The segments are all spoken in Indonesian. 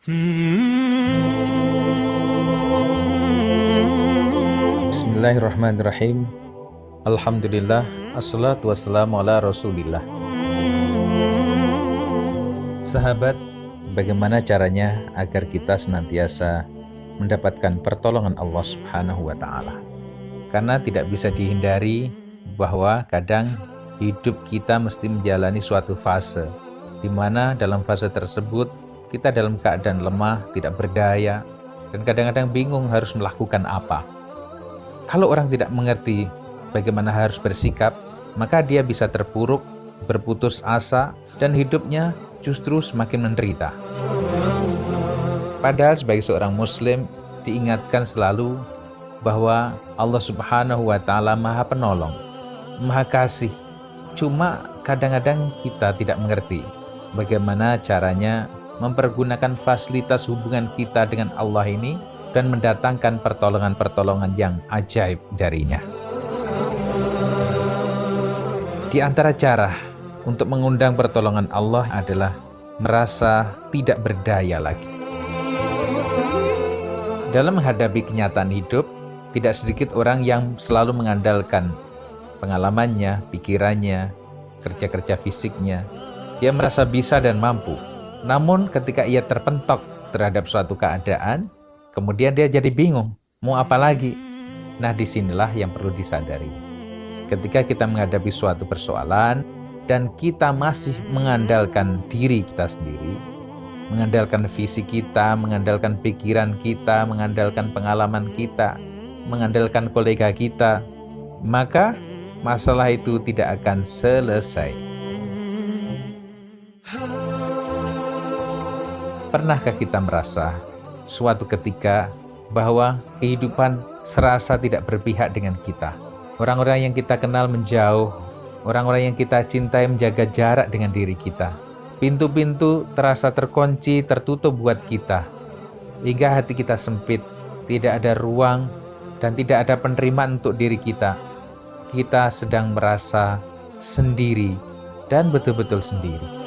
Bismillahirrahmanirrahim. Alhamdulillah, assalatu wassalamu ala rasulillah. Sahabat, bagaimana caranya agar kita senantiasa mendapatkan pertolongan Allah Subhanahu wa Ta'ala? Karena tidak bisa dihindari bahwa kadang hidup kita mesti menjalani suatu fase, di mana dalam fase tersebut kita dalam keadaan lemah, tidak berdaya, dan kadang-kadang bingung harus melakukan apa. Kalau orang tidak mengerti bagaimana harus bersikap, maka dia bisa terpuruk, berputus asa, dan hidupnya justru semakin menderita. Padahal sebagai seorang muslim, diingatkan selalu bahwa Allah Subhanahu wa Ta'ala Maha Penolong, Maha Kasih. Cuma kadang-kadang kita tidak mengerti bagaimana caranya mempergunakan fasilitas hubungan kita dengan Allah ini dan mendatangkan pertolongan-pertolongan yang ajaib darinya. Di antara cara untuk mengundang pertolongan Allah adalah merasa tidak berdaya lagi. Dalam menghadapi kenyataan hidup, tidak sedikit orang yang selalu mengandalkan pengalamannya, pikirannya, kerja-kerja fisiknya. Dia merasa bisa dan mampu. Namun ketika ia terpentok terhadap suatu keadaan, kemudian dia jadi bingung, mau apa lagi? Nah, disinilah yang perlu disadari. Ketika kita menghadapi suatu persoalan, dan kita masih mengandalkan diri kita sendiri, mengandalkan fisik kita, mengandalkan pikiran kita, mengandalkan pengalaman kita, mengandalkan kolega kita, maka masalah itu tidak akan selesai. Pernahkah kita merasa suatu ketika bahwa kehidupan serasa tidak berpihak dengan kita? Orang-orang yang kita kenal menjauh, orang-orang yang kita cintai menjaga jarak dengan diri kita. Pintu-pintu terasa terkunci, tertutup buat kita, hingga hati kita sempit, tidak ada ruang dan tidak ada penerimaan untuk diri kita. Kita sedang merasa sendiri dan betul-betul sendiri.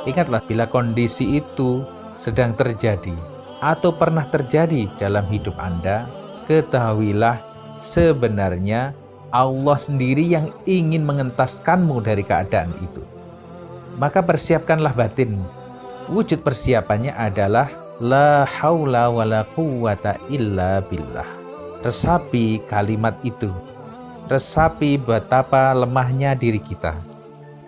Ingatlah, bila kondisi itu sedang terjadi atau pernah terjadi dalam hidup Anda, ketahuilah sebenarnya Allah sendiri yang ingin mengentaskanmu dari keadaan itu. Maka persiapkanlah batinmu. Wujud persiapannya adalah la haula wala quwwata illa billah. Resapi kalimat itu. Resapi betapa lemahnya diri kita.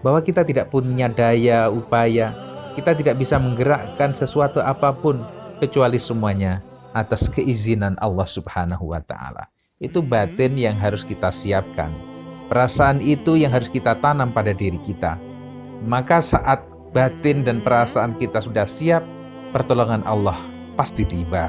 Bahwa kita tidak punya daya upaya, kita tidak bisa menggerakkan sesuatu apapun kecuali semuanya atas keizinan Allah Subhanahu wa Ta'ala. Itu batin yang harus kita siapkan. Perasaan itu yang harus kita tanam pada diri kita. Maka saat batin dan perasaan kita sudah siap, pertolongan Allah pasti tiba.